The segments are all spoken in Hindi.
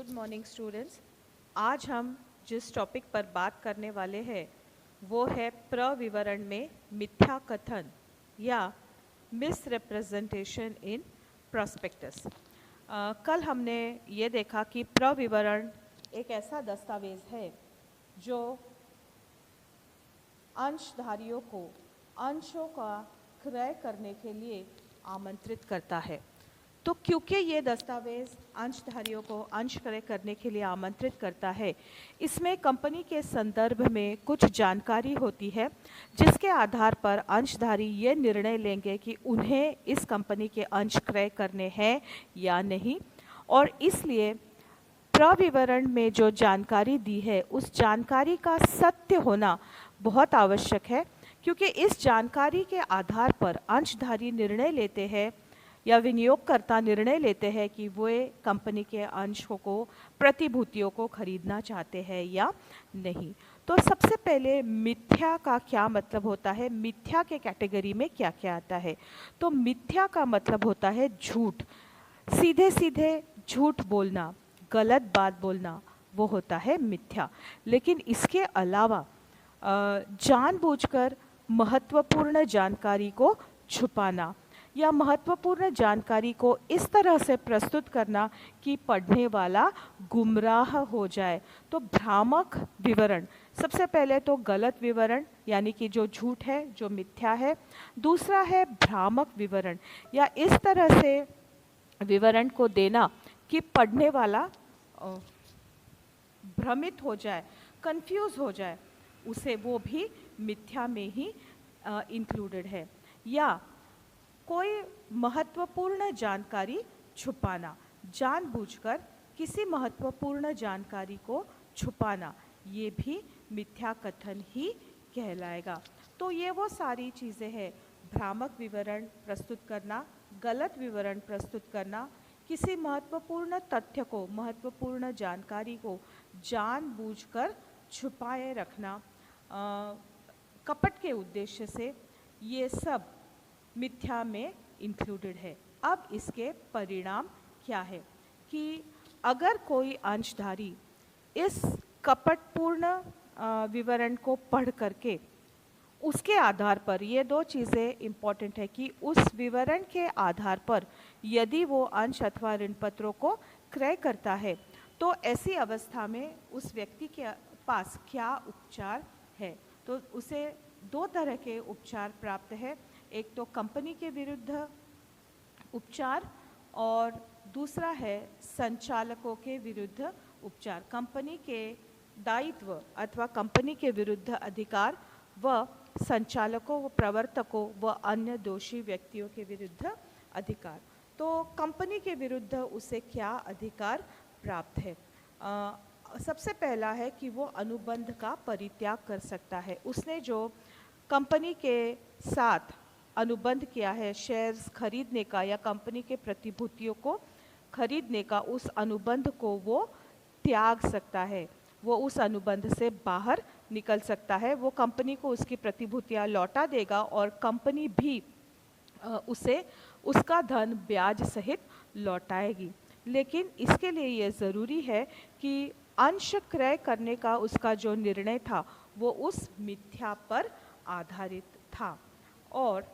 Good morning students. आज हम जिस टॉपिक पर बात करने वाले हैं वो है प्रविवरण में मिथ्या कथन या मिस रिप्रेजेंटेशन इन प्रॉस्पेक्टस। कल हमने ये देखा कि प्रविवरण एक ऐसा दस्तावेज है जो अंशधारियों को अंशों का क्रय करने के लिए आमंत्रित करता है। तो क्योंकि ये दस्तावेज अंशधारियों को अंश क्रय करने के लिए आमंत्रित करता है, इसमें कंपनी के संदर्भ में कुछ जानकारी होती है जिसके आधार पर अंशधारी ये निर्णय लेंगे कि उन्हें इस कंपनी के अंश क्रय करने हैं या नहीं। और इसलिए प्रविवरण में जो जानकारी दी है उस जानकारी का सत्य होना बहुत आवश्यक है, क्योंकि इस जानकारी के आधार पर अंशधारी निर्णय लेते हैं या विनियोगकर्ता निर्णय लेते हैं कि वे कंपनी के अंशों को, प्रतिभूतियों को खरीदना चाहते हैं या नहीं। तो सबसे पहले मिथ्या का क्या मतलब होता है, मिथ्या के कैटेगरी में क्या क्या आता है। तो मिथ्या का मतलब होता है झूठ, सीधे सीधे झूठ बोलना, गलत बात बोलना, वो होता है मिथ्या। लेकिन इसके अलावा जानबूझकर महत्वपूर्ण जानकारी को छुपाना या महत्वपूर्ण जानकारी को इस तरह से प्रस्तुत करना कि पढ़ने वाला गुमराह हो जाए। तो भ्रामक विवरण, सबसे पहले तो गलत विवरण यानी कि जो झूठ है, जो मिथ्या है। दूसरा है भ्रामक विवरण, या इस तरह से विवरण को देना कि पढ़ने वाला भ्रमित हो जाए, कंफ्यूज हो जाए, उसे वो भी मिथ्या में ही इंक्लूडेड है। या कोई महत्वपूर्ण जानकारी छुपाना, जानबूझकर किसी महत्वपूर्ण जानकारी को छुपाना, ये भी मिथ्या कथन ही कहलाएगा। तो ये वो सारी चीज़ें हैं, भ्रामक विवरण प्रस्तुत करना, गलत विवरण प्रस्तुत करना, किसी महत्वपूर्ण तथ्य को, महत्वपूर्ण जानकारी को जानबूझकर छुपाए रखना कपट के उद्देश्य से, ये सब मिथ्या में इंक्लूडेड है। अब इसके परिणाम क्या है कि अगर कोई अंशधारी इस कपटपूर्ण विवरण को पढ़ करके उसके आधार पर, ये दो चीज़ें इम्पॉर्टेंट है कि उस विवरण के आधार पर यदि वो अंश अथवा ऋण पत्रों को क्रय करता है, तो ऐसी अवस्था में उस व्यक्ति के पास क्या उपचार है। तो उसे दो तरह के उपचार प्राप्त है, एक तो कंपनी के विरुद्ध उपचार और दूसरा है संचालकों के विरुद्ध उपचार। कंपनी के दायित्व अथवा कंपनी के विरुद्ध अधिकार व संचालकों व प्रवर्तकों व अन्य दोषी व्यक्तियों के विरुद्ध अधिकार। तो कंपनी के विरुद्ध उसे क्या अधिकार प्राप्त है? सबसे पहला है कि वो अनुबंध का परित्याग कर सकता है। उसने जो कंपनी के साथ अनुबंध किया है शेयर्स खरीदने का या कंपनी के प्रतिभूतियों को खरीदने का, उस अनुबंध को वो त्याग सकता है, वो उस अनुबंध से बाहर निकल सकता है। वो कंपनी को उसकी प्रतिभूतियां लौटा देगा और कंपनी भी उसे उसका धन ब्याज सहित लौटाएगी। लेकिन इसके लिए ये ज़रूरी है कि अंश क्रय करने का उसका जो निर्णय था वो उस मिथ्या पर आधारित था और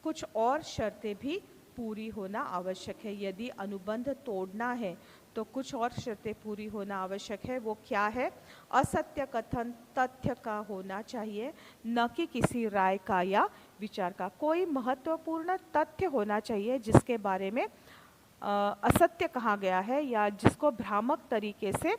कुछ और शर्तें भी पूरी होना आवश्यक है। यदि अनुबंध तोड़ना है तो कुछ और शर्तें पूरी होना आवश्यक है। वो क्या है? असत्य कथन तथ्य का होना चाहिए, न कि किसी राय का या विचार का। कोई महत्वपूर्ण तथ्य होना चाहिए जिसके बारे में असत्य कहा गया है या जिसको भ्रामक तरीके से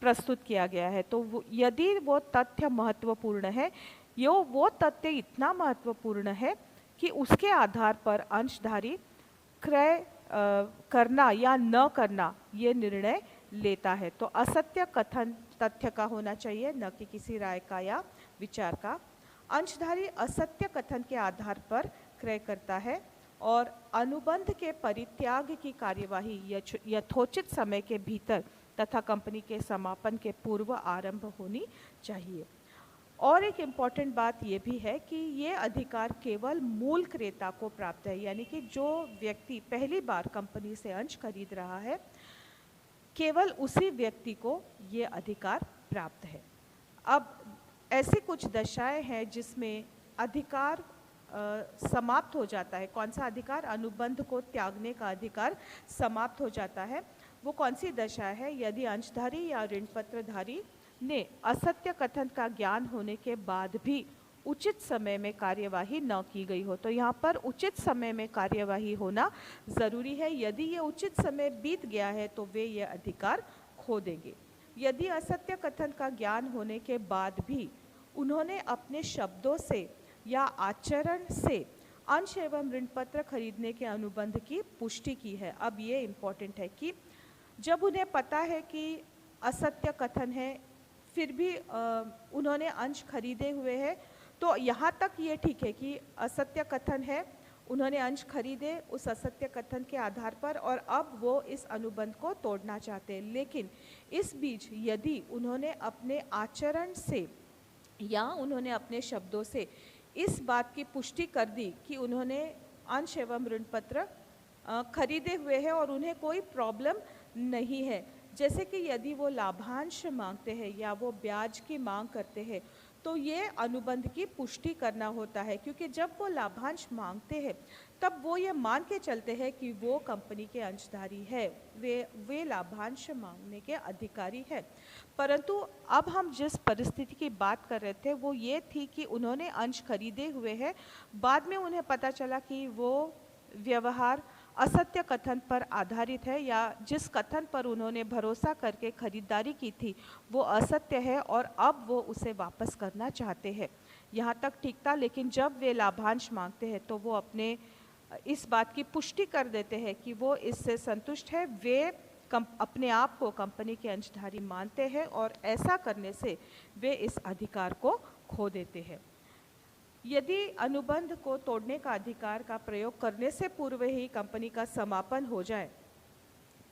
प्रस्तुत किया गया है। तो यदि वो तथ्य महत्वपूर्ण है, वो तथ्य इतना महत्वपूर्ण है कि उसके आधार पर अंशधारी क्रय करना या न करना ये निर्णय लेता है। तो असत्य कथन तथ्य का होना चाहिए, न कि किसी राय का या विचार का। अंशधारी असत्य कथन के आधार पर क्रय करता है और अनुबंध के परित्याग की कार्यवाही यथोचित समय के भीतर तथा कंपनी के समापन के पूर्व आरंभ होनी चाहिए। और एक इम्पॉर्टेंट बात ये भी है कि ये अधिकार केवल मूल क्रेता को प्राप्त है, यानी कि जो व्यक्ति पहली बार कंपनी से अंश खरीद रहा है केवल उसी व्यक्ति को ये अधिकार प्राप्त है। अब ऐसी कुछ दशाएं हैं जिसमें अधिकार समाप्त हो जाता है। कौन सा अधिकार? अनुबंध को त्यागने का अधिकार समाप्त हो जाता है। वो कौन सी दशा है? यदि अंशधारी या ऋण पत्रधारी ने असत्य कथन का ज्ञान होने के बाद भी उचित समय में कार्यवाही न की गई हो। तो यहाँ पर उचित समय में कार्यवाही होना ज़रूरी है। यदि ये उचित समय बीत गया है तो वे ये अधिकार खो देंगे। यदि असत्य कथन का ज्ञान होने के बाद भी उन्होंने अपने शब्दों से या आचरण से अंश एवं ऋण पत्र खरीदने के अनुबंध की पुष्टि की है। अब ये इम्पोर्टेंट है कि जब उन्हें पता है कि असत्य कथन है, फिर भी उन्होंने अंश खरीदे हुए हैं, तो यहाँ तक ये ठीक है कि असत्य कथन है, उन्होंने अंश खरीदे उस असत्य कथन के आधार पर और अब वो इस अनुबंध को तोड़ना चाहते हैं। लेकिन इस बीच यदि उन्होंने अपने आचरण से या उन्होंने अपने शब्दों से इस बात की पुष्टि कर दी कि उन्होंने अंश एवं ऋण पत्र खरीदे हुए हैं और उन्हें कोई प्रॉब्लम नहीं है, जैसे कि यदि वो लाभांश मांगते हैं या वो ब्याज की मांग करते हैं, तो ये अनुबंध की पुष्टि करना होता है। क्योंकि जब वो लाभांश मांगते हैं तब वो ये मान के चलते हैं कि वो कंपनी के अंशधारी है, वे लाभांश मांगने के अधिकारी है। परंतु अब हम जिस परिस्थिति की बात कर रहे थे वो ये थी कि उन्होंने अंश खरीदे हुए हैं, बाद में उन्हें पता चला कि वो व्यवहार असत्य कथन पर आधारित है या जिस कथन पर उन्होंने भरोसा करके खरीदारी की थी वो असत्य है और अब वो उसे वापस करना चाहते हैं। यहाँ तक ठीक था, लेकिन जब वे लाभांश मांगते हैं तो वो अपने इस बात की पुष्टि कर देते हैं कि वो इससे संतुष्ट है, वे अपने आप को कंपनी के अंशधारी मानते हैं और ऐसा करने से वे इस अधिकार को खो देते हैं। यदि अनुबंध को तोड़ने का अधिकार का प्रयोग करने से पूर्व ही कंपनी का समापन हो जाए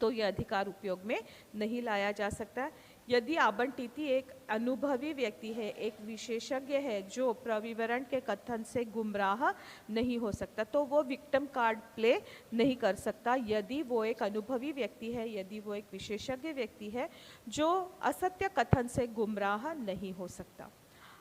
तो यह अधिकार उपयोग में नहीं लाया जा सकता। यदि आवंटिती एक अनुभवी व्यक्ति है, एक विशेषज्ञ है जो प्रविवरण के कथन से गुमराह नहीं हो सकता, तो वो विक्टिम कार्ड प्ले नहीं कर सकता। यदि वो एक अनुभवी व्यक्ति है, यदि वो एक विशेषज्ञ व्यक्ति है जो असत्य कथन से गुमराह नहीं हो सकता।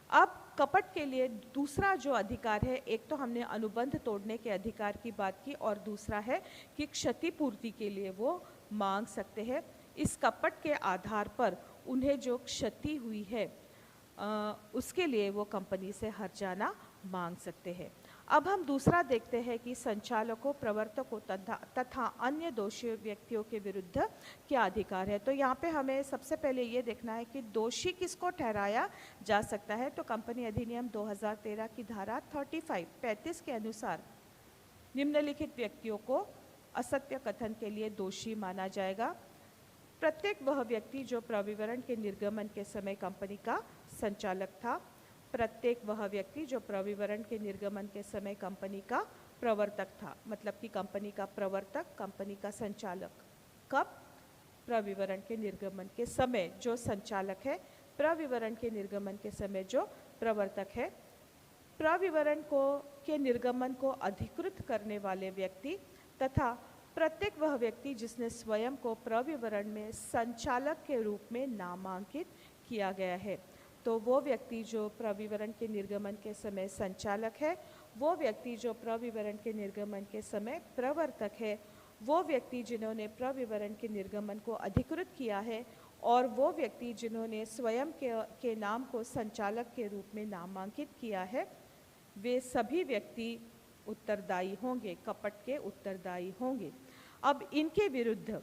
अब कपट के लिए दूसरा जो अधिकार है, एक तो हमने अनुबंध तोड़ने के अधिकार की बात की और दूसरा है कि क्षतिपूर्ति के लिए वो मांग सकते हैं। इस कपट के आधार पर उन्हें जो क्षति हुई है उसके लिए वो कंपनी से हर्जाना मांग सकते हैं। अब हम दूसरा देखते हैं कि संचालकों, प्रवर्तकों तथा अन्य दोषी व्यक्तियों के विरुद्ध क्या अधिकार है। तो यहाँ पे हमें सबसे पहले ये देखना है कि दोषी किसको ठहराया जा सकता है। तो कंपनी अधिनियम 2013 की धारा 35 के अनुसार निम्नलिखित व्यक्तियों को असत्य कथन के लिए दोषी माना जाएगा। प्रत्येक वह व्यक्ति जो प्रविवरण के निर्गमन के समय कंपनी का संचालक था। प्रत्येक वह व्यक्ति जो प्रविवरण के निर्गमन के समय कंपनी का प्रवर्तक था। मतलब कि कंपनी का प्रवर्तक, कंपनी का संचालक कब? प्रविवरण के निर्गमन के समय जो संचालक है, प्रविवरण के निर्गमन के समय जो प्रवर्तक है। प्रविवरण के निर्गमन को अधिकृत करने वाले व्यक्ति तथा प्रत्येक वह व्यक्ति जिसने स्वयं को प्रविवरण में संचालक के रूप में नामांकित किया गया है। तो वो व्यक्ति जो प्रविवरण के निर्गमन के समय संचालक है, वो व्यक्ति जो प्रविवरण के निर्गमन के समय प्रवर्तक है, वो व्यक्ति जिन्होंने प्रविवरण के निर्गमन को अधिकृत किया है और वो व्यक्ति जिन्होंने स्वयं के नाम को संचालक के रूप में नामांकित किया है, वे सभी व्यक्ति उत्तरदायी होंगे, कपट के उत्तरदायी होंगे। अब इनके विरुद्ध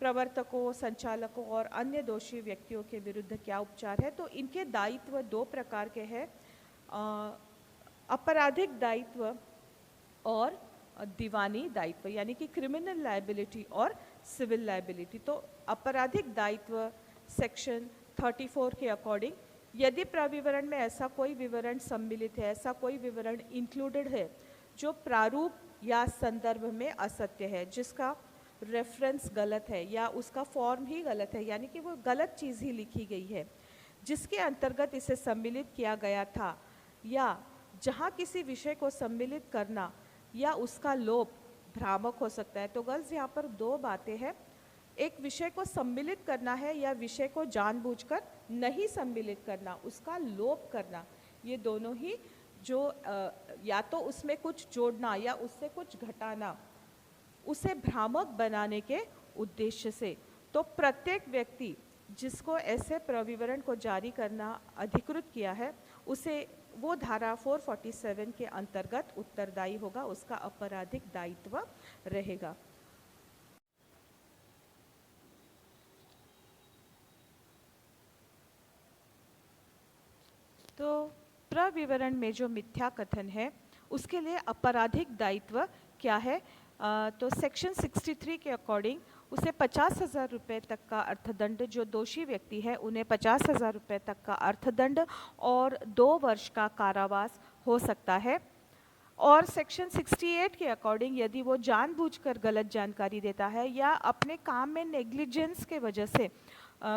प्रवर्तकों, संचालकों और अन्य दोषी व्यक्तियों के विरुद्ध क्या उपचार है। तो इनके दायित्व दो प्रकार के हैं, आपराधिक दायित्व और दीवानी दायित्व, यानी कि क्रिमिनल लायबिलिटी और सिविल लायबिलिटी। तो आपराधिक दायित्व सेक्शन 34 के अकॉर्डिंग यदि प्रविवरण में ऐसा कोई विवरण सम्मिलित है, ऐसा कोई विवरण इंक्लूडेड है जो प्रारूप या संदर्भ में असत्य है, जिसका रेफरेंस गलत है या उसका फॉर्म ही गलत है, यानी कि वो गलत चीज़ ही लिखी गई है, जिसके अंतर्गत इसे सम्मिलित किया गया था, या जहाँ किसी विषय को सम्मिलित करना या उसका लोप भ्रामक हो सकता है। तो गर्ल्स यहाँ पर दो बातें हैं। एक विषय को सम्मिलित करना है या विषय को जानबूझकर नहीं सम्मिलित करना, उसका लोप करना, ये दोनों ही जो या तो उसमें कुछ जोड़ना या उससे कुछ घटाना, उसे भ्रामक बनाने के उद्देश्य से। तो प्रत्येक व्यक्ति जिसको ऐसे प्रविवरण को जारी करना अधिकृत किया है, उसे वो धारा 447 के अंतर्गत उत्तरदायी होगा, उसका आपराधिक दायित्व रहेगा। तो प्रविवरण में जो मिथ्या कथन है उसके लिए आपराधिक दायित्व क्या है? तो सेक्शन 63 के अकॉर्डिंग उसे 50,000 रुपये तक का अर्थदंड, जो दोषी व्यक्ति है उन्हें 50,000 रुपये तक का अर्थदंड और 2 वर्ष का कारावास हो सकता है। और सेक्शन 68 के अकॉर्डिंग यदि वो जानबूझकर गलत जानकारी देता है या अपने काम में नेग्लिजेंस के वजह से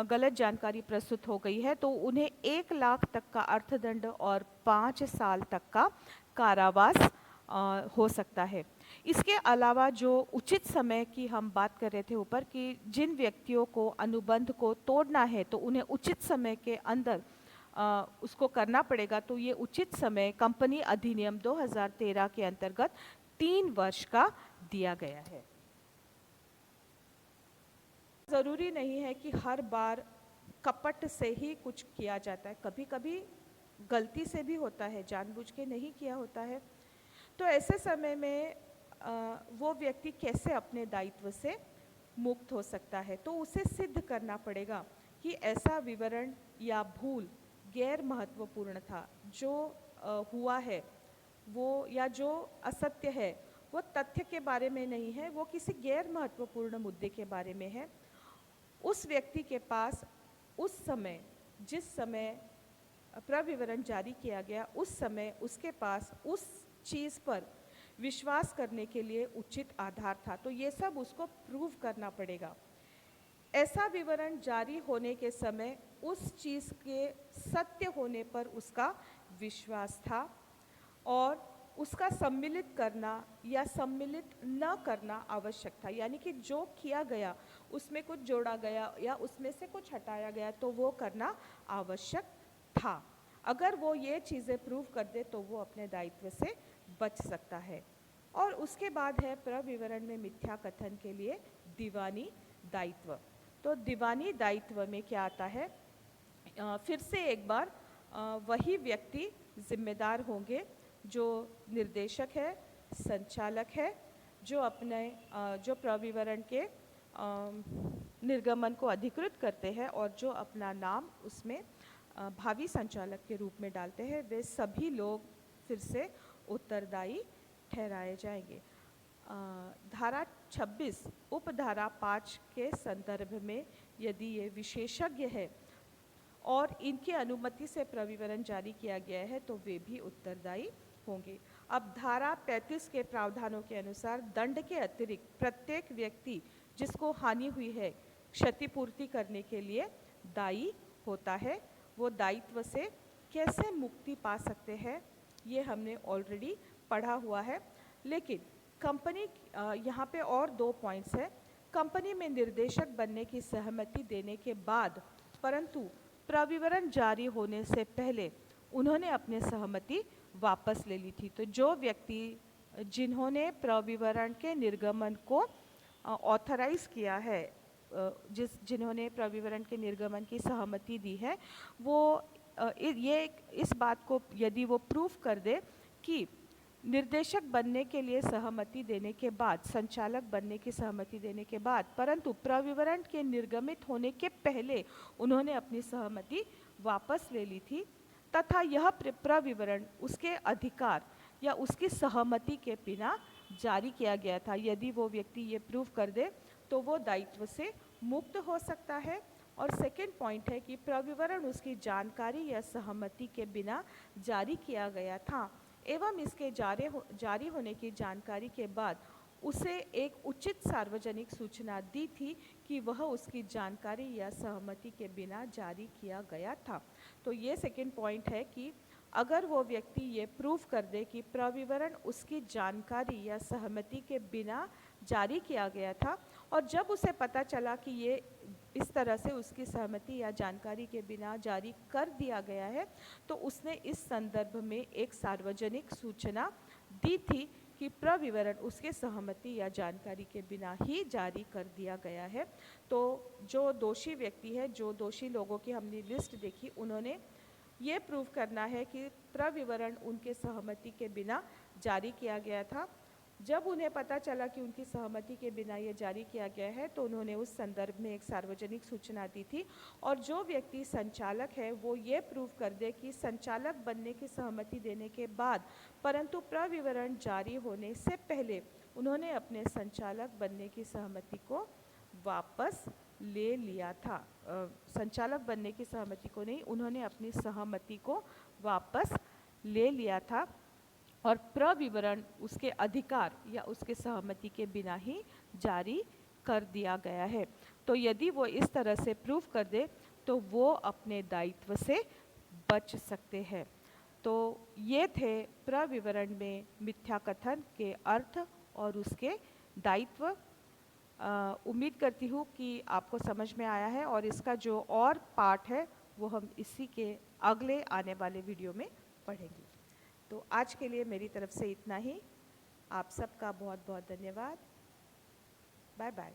गलत जानकारी प्रस्तुत हो गई है, तो उन्हें 1 लाख तक का अर्थदंड और 5 साल तक का कारावास हो सकता है। इसके अलावा जो उचित समय की हम बात कर रहे थे ऊपर कि जिन व्यक्तियों को अनुबंध को तोड़ना है तो उन्हें उचित समय के अंदर उसको करना पड़ेगा, तो ये उचित समय कंपनी अधिनियम 2013 के अंतर्गत 3 वर्ष का दिया गया है। ज़रूरी नहीं है कि हर बार कपट से ही कुछ किया जाता है, कभी कभी गलती से भी होता है, जानबूझ के नहीं किया होता है। तो ऐसे समय में वो व्यक्ति कैसे अपने दायित्व से मुक्त हो सकता है? तो उसे सिद्ध करना पड़ेगा कि ऐसा विवरण या भूल गैर महत्वपूर्ण था, जो हुआ है वो या जो असत्य है वो तथ्य के बारे में नहीं है, वो किसी गैर महत्वपूर्ण मुद्दे के बारे में है। उस व्यक्ति के पास उस समय, जिस समय प्रविवरण जारी किया गया, उस समय उसके पास उस चीज़ पर विश्वास करने के लिए उचित आधार था। तो ये सब उसको प्रूव करना पड़ेगा। ऐसा विवरण जारी होने के समय उस चीज़ के सत्य होने पर उसका विश्वास था और उसका सम्मिलित करना या सम्मिलित न करना आवश्यक था। यानी कि जो किया गया उसमें कुछ जोड़ा गया या उसमें से कुछ हटाया गया तो वो करना आवश्यक था। अगर वो ये चीज़ें प्रूव कर दे तो वो अपने दायित्व से बच सकता है। और उसके बाद है प्रविवरण में मिथ्या कथन के लिए दीवानी दायित्व। तो दीवानी दायित्व में क्या आता है? फिर से एक बार वही व्यक्ति जिम्मेदार होंगे जो निर्देशक है, संचालक है, जो अपने जो प्रविवरण के निर्गमन को अधिकृत करते हैं और जो अपना नाम उसमें भावी संचालक के रूप में डालते हैं, वे सभी लोग फिर से उत्तरदायी ठहराए जाएंगे। धारा 26 उपधारा 5 के संदर्भ में यदि ये विशेषज्ञ है और इनकी अनुमति से प्रविवरण जारी किया गया है तो वे भी उत्तरदायी होंगे। अब धारा 35 के प्रावधानों के अनुसार दंड के अतिरिक्त प्रत्येक व्यक्ति जिसको हानि हुई है क्षतिपूर्ति करने के लिए दायी होता है। वो दायित्व से कैसे मुक्ति पा सकते हैं ये हमने ऑलरेडी पढ़ा हुआ है, लेकिन कंपनी यहाँ पे और 2 पॉइंट्स है। कंपनी में निर्देशक बनने की सहमति देने के बाद परंतु प्रविवरण जारी होने से पहले उन्होंने अपनी सहमति वापस ले ली थी। तो जो व्यक्ति जिन्होंने प्रविवरण के निर्गमन को ऑथराइज किया है, जिन्होंने प्रविवरण के निर्गमन की सहमति दी है, वो ये इस बात को यदि वो प्रूफ कर दे कि निर्देशक बनने के लिए सहमति देने के बाद, संचालक बनने की सहमति देने के बाद, परंतु प्रविवरण के निर्गमित होने के पहले उन्होंने अपनी सहमति वापस ले ली थी तथा यह प्रविवरण उसके अधिकार या उसकी सहमति के बिना जारी किया गया था, यदि वो व्यक्ति ये प्रूव कर दे तो वो दायित्व से मुक्त हो सकता है। और सेकंड पॉइंट है कि प्रविवरण उसकी जानकारी या सहमति के बिना जारी किया गया था एवं इसके जारी होने की जानकारी के बाद उसे एक उचित सार्वजनिक सूचना दी थी कि वह उसकी जानकारी या सहमति के बिना जारी किया गया था। तो ये सेकंड पॉइंट है कि अगर वो व्यक्ति ये प्रूव कर दे कि प्रविवरण उसकी जानकारी या सहमति के बिना जारी किया गया था, और जब उसे पता चला कि ये इस तरह से उसकी सहमति या जानकारी के बिना जारी कर दिया गया है, तो उसने इस संदर्भ में एक सार्वजनिक सूचना दी थी कि प्रविवरण उसके सहमति या जानकारी के बिना ही जारी कर दिया गया है। तो जो दोषी व्यक्ति है, जो दोषी लोगों की हमने लिस्ट देखी, उन्होंने ये प्रूव करना है कि प्रविवरण उनके सहमति के बिना जारी किया गया था। जब उन्हें पता चला कि उनकी सहमति के बिना ये जारी किया गया है, तो उन्होंने उस संदर्भ में एक सार्वजनिक सूचना दी थी। और जो व्यक्ति संचालक है, वो ये प्रूव कर दे कि संचालक बनने की सहमति देने के बाद, परंतु प्रविवरण जारी होने से पहले, उन्होंने अपने संचालक बनने की सहमति को वापस ले लिया था। संचालक बनने की सहमति को नहीं, उन्होंने अपनी सहमति को वापस ले लिया था, और प्रविवरण उसके अधिकार या उसके सहमति के बिना ही जारी कर दिया गया है। तो यदि वो इस तरह से प्रूव कर दे, तो वो अपने दायित्व से बच सकते हैं। तो ये थे प्रविवरण में मिथ्या कथन के अर्थ और उसके दायित्व। उम्मीद करती हूँ कि आपको समझ में आया है, और इसका जो और पार्ट है वो हम इसी के अगले आने वाले वीडियो में पढ़ेंगे। तो आज के लिए मेरी तरफ से इतना ही। आप सबका बहुत बहुत धन्यवाद। Bye bye.